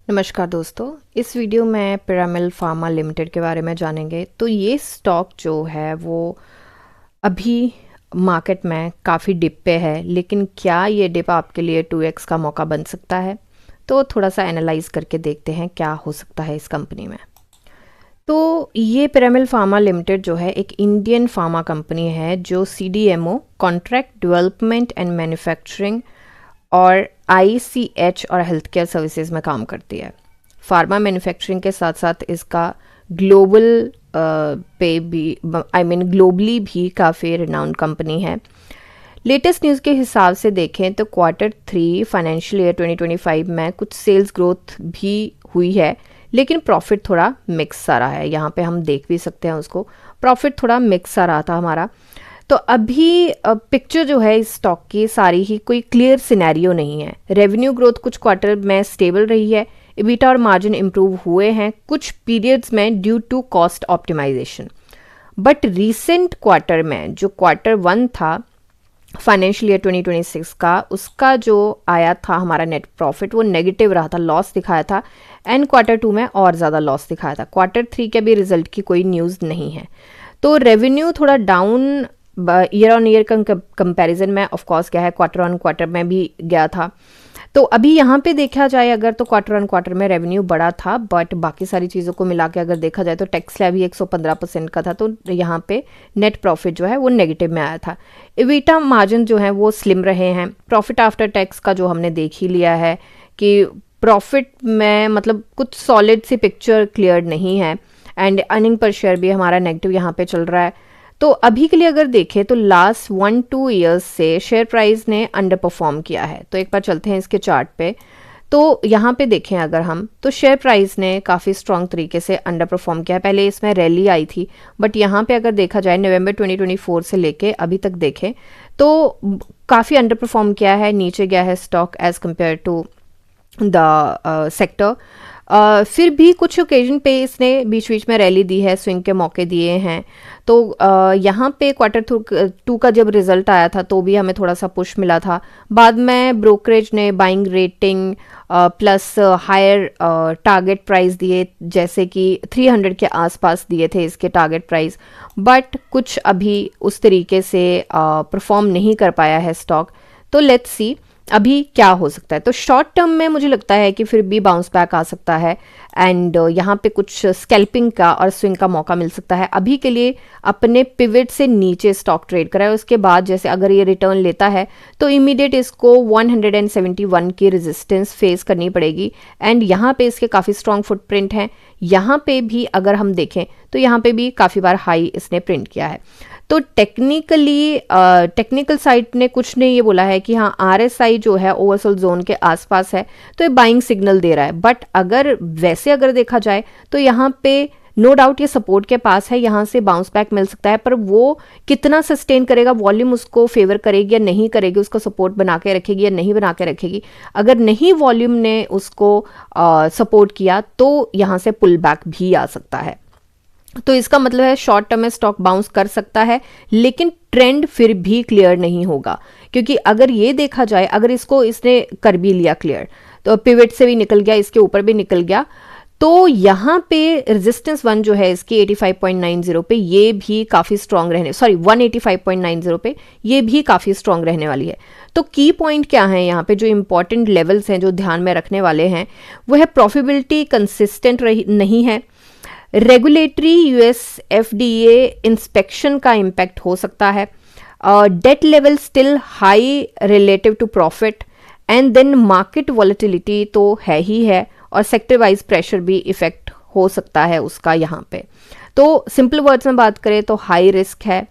नमस्कार दोस्तों, इस वीडियो में पिरामिल फार्मा लिमिटेड के बारे में जानेंगे। तो ये स्टॉक जो है वो अभी मार्केट में काफ़ी डिप पे है, लेकिन क्या ये डिप आपके लिए 2x का मौका बन सकता है? तो थोड़ा सा एनालाइज करके देखते हैं क्या हो सकता है इस कंपनी में। तो ये पिरामिल फार्मा लिमिटेड जो है एक इंडियन फार्मा कंपनी है जो CDMO contract development and manufacturing और ICH और हेल्थ केयर सर्विसेज में काम करती है। फार्मा मैन्युफैक्चरिंग के साथ साथ इसका ग्लोबल पे भी ग्लोबली भी काफ़ी रिनाउंड कंपनी है। लेटेस्ट न्यूज़ के हिसाब से देखें तो Q3 फाइनेंशियल ईयर 2025 में कुछ सेल्स ग्रोथ भी हुई है, लेकिन प्रॉफिट थोड़ा मिक्स आ रहा है। यहाँ पे हम देख भी सकते हैं उसको, प्रॉफिट थोड़ा मिक्स आ रहा था हमारा। तो अभी पिक्चर जो है इस स्टॉक की सारी ही कोई क्लियर सिनेरियो नहीं है। रेवेन्यू ग्रोथ कुछ क्वार्टर में स्टेबल रही है, EBITDA और मार्जिन इंप्रूव हुए हैं कुछ पीरियड्स में due to cost optimisation. But recent quarter में जो Q1 था फाइनेंशियल ईयर 2026 का, उसका जो आया था हमारा नेट प्रॉफिट वो नेगेटिव रहा था, लॉस दिखाया था। एंड Q2 में और ज़्यादा लॉस दिखाया था। Q3 के भी रिजल्ट की कोई न्यूज़ नहीं है। तो रेवेन्यू थोड़ा down year on year comparison में ऑफ कोर्स गया है, क्वार्टर ऑन क्वार्टर में भी गया था। तो अभी यहाँ पे देखा जाए अगर तो क्वार्टर ऑन क्वार्टर में रेवेन्यू बढ़ा था, बट बाकी सारी चीज़ों को मिला के अगर देखा जाए तो टैक्स स्लैब ही 115% का था, तो यहाँ पे नेट प्रॉफिट जो है वो नेगेटिव में आया था। EBITDA मार्जिन जो है वो स्लिम रहे हैं। प्रॉफिट आफ्टर टैक्स का जो हमने देख ही लिया है कि प्रॉफिट में मतलब कुछ सॉलिड सी पिक्चर क्लियर नहीं है। एंड अर्निंग पर शेयर भी हमारा नेगेटिव यहाँ पे चल रहा है। तो अभी के लिए अगर देखें तो लास्ट 1-2 ईयर्स से शेयर प्राइस ने अंडर परफॉर्म किया है। तो एक बार चलते हैं इसके चार्ट पे। तो यहाँ पे देखें अगर हम, तो शेयर प्राइस ने काफ़ी स्ट्रॉन्ग तरीके से अंडर परफॉर्म किया है। पहले इसमें रैली आई थी, बट यहाँ पे अगर देखा जाए नवंबर 2024 से लेके अभी तक देखें तो काफ़ी अंडर परफॉर्म किया है, नीचे गया है stock as compare to the sector. फिर भी कुछ ओकेजन पे इसने बीच बीच में रैली दी है, स्विंग के मौके दिए हैं। तो यहाँ पे Q2 का जब रिजल्ट आया था तो भी हमें थोड़ा सा पुश मिला था। बाद में ब्रोकरेज ने buying rating plus higher target price दिए, जैसे कि 300 के आसपास दिए थे इसके टारगेट प्राइस, बट कुछ अभी उस तरीके से परफॉर्म नहीं कर पाया है स्टॉक। तो लेट्स सी अभी क्या हो सकता है। तो शॉर्ट टर्म में मुझे लगता है कि फिर भी बाउंस बैक आ सकता है एंड यहाँ पे कुछ स्कैल्पिंग का और स्विंग का मौका मिल सकता है। अभी के लिए अपने पिवट से नीचे स्टॉक ट्रेड कराए, उसके बाद जैसे अगर ये रिटर्न लेता है तो इमीडिएट इसको 171 की रेजिस्टेंस फेस करनी पड़ेगी। एंड यहाँ पे इसके काफ़ी स्ट्रॉन्ग फुटप्रिंट हैं। यहाँ पे भी अगर हम देखें तो यहाँ पे भी काफ़ी बार हाई इसने प्रिंट किया है। तो टेक्निकल साइड ने कुछ ने ये बोला है कि हाँ RSI जो है ओवरसोल्ड जोन के आसपास है, तो ये बाइंग सिग्नल दे रहा है। बट अगर देखा जाए तो यहाँ पे नो डाउट ये सपोर्ट के पास है, यहाँ से बाउंस बैक मिल सकता है, पर वो कितना सस्टेन करेगा, वॉल्यूम उसको फेवर करेगी या नहीं करेगी, उसको सपोर्ट बना के रखेगी या नहीं बना के रखेगी। अगर नहीं वॉल्यूम ने उसको सपोर्ट किया तो यहाँ से पुल बैक भी आ सकता है। तो इसका मतलब है शॉर्ट टर्म में स्टॉक बाउंस कर सकता है, लेकिन ट्रेंड फिर भी क्लियर नहीं होगा। क्योंकि अगर ये देखा जाए, अगर इसने कर भी लिया क्लियर, तो पिवट से भी निकल गया, इसके ऊपर भी निकल गया, तो यहाँ पे रेजिस्टेंस 1 जो है इसकी 85.90 पे, ये भी काफ़ी स्ट्रॉन्ग 185.90 पे ये भी काफ़ी स्ट्रॉन्ग रहने वाली है। तो की पॉइंट क्या है यहाँ पे, जो इंपॉर्टेंट लेवल्स हैं जो ध्यान में रखने वाले हैं, वो है प्रॉफिटेबिलिटी कंसिस्टेंट नहीं है, रेगुलेटरी US FDA इंस्पेक्शन का इम्पैक्ट हो सकता है, debt level still high relative to profit, and then market volatility तो है ही है, और सेक्टर वाइज प्रेशर भी इफेक्ट हो सकता है उसका यहाँ पे। तो सिंपल वर्ड्स में बात करें तो हाई रिस्क है,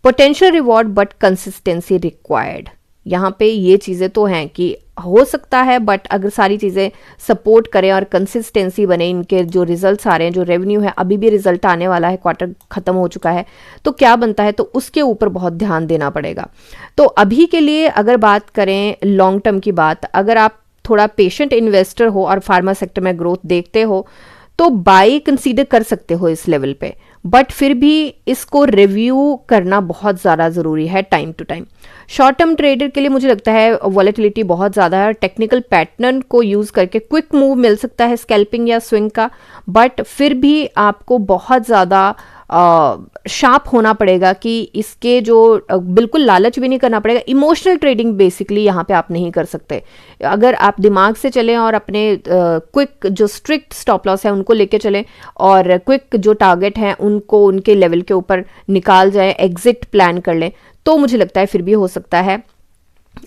potential reward but consistency required. यहाँ पे ये चीज़ें तो हैं कि हो सकता है, बट अगर सारी चीज़ें सपोर्ट करें और कंसिस्टेंसी बने, इनके जो रिजल्ट्स आ रहे हैं, जो रेवेन्यू है, अभी भी रिजल्ट आने वाला है, क्वार्टर खत्म हो चुका है, तो क्या बनता है, तो उसके ऊपर बहुत ध्यान देना पड़ेगा। तो अभी के लिए अगर बात करें लॉन्ग टर्म की बात, अगर आप थोड़ा पेशेंट इन्वेस्टर हो और फार्मा सेक्टर में ग्रोथ देखते हो तो बाई कंसीडर कर सकते हो इस लेवल पे। बट फिर भी इसको रिव्यू करना बहुत ज़्यादा ज़रूरी है time to time. Short term trader के लिए मुझे लगता है वॉलेटिलिटी बहुत ज़्यादा है, टेक्निकल पैटर्न को यूज़ करके क्विक मूव मिल सकता है स्कैल्पिंग या स्विंग का, बट फिर भी आपको बहुत ज़्यादा शार्प होना पड़ेगा कि इसके जो बिल्कुल लालच भी नहीं करना पड़ेगा। इमोशनल ट्रेडिंग बेसिकली यहाँ पे आप नहीं कर सकते। अगर आप दिमाग से चलें और अपने क्विक जो स्ट्रिक्ट स्टॉप लॉस है उनको लेके चलें और क्विक जो टारगेट हैं उनको उनके लेवल के ऊपर निकाल जाए, एग्जिट प्लान कर लें, तो मुझे लगता है फिर भी हो सकता है।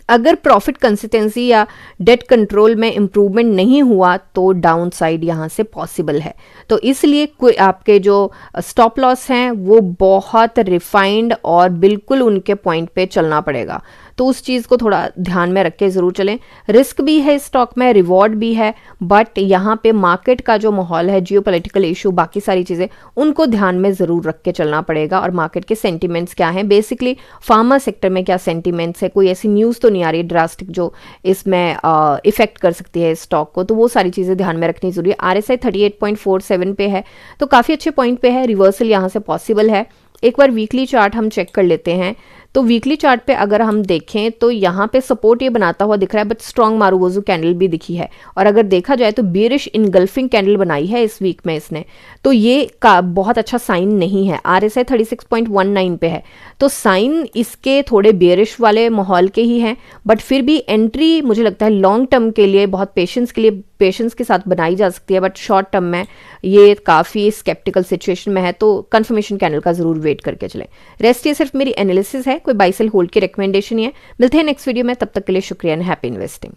अगर प्रॉफिट कंसिस्टेंसी या डेट कंट्रोल में इंप्रूवमेंट नहीं हुआ तो डाउन साइड यहाँ से पॉसिबल है। तो इसलिए आपके जो स्टॉप लॉस हैं वो बहुत रिफाइंड और बिल्कुल उनके पॉइंट पे चलना पड़ेगा। तो उस चीज़ को थोड़ा ध्यान में रख के ज़रूर चलें। रिस्क भी है स्टॉक में, रिवॉर्ड भी है, बट यहाँ पे मार्केट का जो माहौल है, जियोपॉलिटिकल इशू, बाकी सारी चीज़ें, उनको ध्यान में ज़रूर रख के चलना पड़ेगा। और मार्केट के सेंटिमेंट्स क्या हैं, बेसिकली फार्मा सेक्टर में क्या सेंटिमेंट्स है, कोई ऐसी न्यूज़ तो नहीं आ रही ड्रास्टिक जो इसमें इफेक्ट कर सकती है स्टॉक को, तो वो सारी चीज़ें ध्यान में रखनी जरूरी है। RSI 38.47 पे है, तो काफ़ी अच्छे पॉइंट पे है, रिवर्सल यहाँ से पॉसिबल है। एक बार वीकली चार्ट हम चेक कर लेते हैं। तो वीकली चार्ट पे अगर हम देखें तो यहाँ पे सपोर्ट ये बनाता हुआ दिख रहा है, बट स्ट्रॉन्ग मारुवोजू कैंडल भी दिखी है। और अगर देखा जाए तो बेरिश इनगल्फिंग कैंडल बनाई है इस वीक में इसने, तो ये का बहुत अच्छा साइन नहीं है। RSI 36.19 पे है, तो साइन इसके थोड़े बेरिश वाले माहौल के ही हैं, बट फिर भी एंट्री मुझे लगता है लॉन्ग टर्म के लिए बहुत पेशेंस के साथ बनाई जा सकती है, बट शॉर्ट टर्म में ये काफ़ी स्केप्टिकल सिचुएशन में है, तो कंफर्मेशन कैंडल का जरूर वेट करके चलें। रेस्ट ये सिर्फ मेरी एनालिसिस है, कोई बाई सेल होल्ड की रिकमेंडेशन ही है। मिलते हैं नेक्स्ट वीडियो में, तब तक के लिए शुक्रिया एंड हैप्पी इन्वेस्टिंग।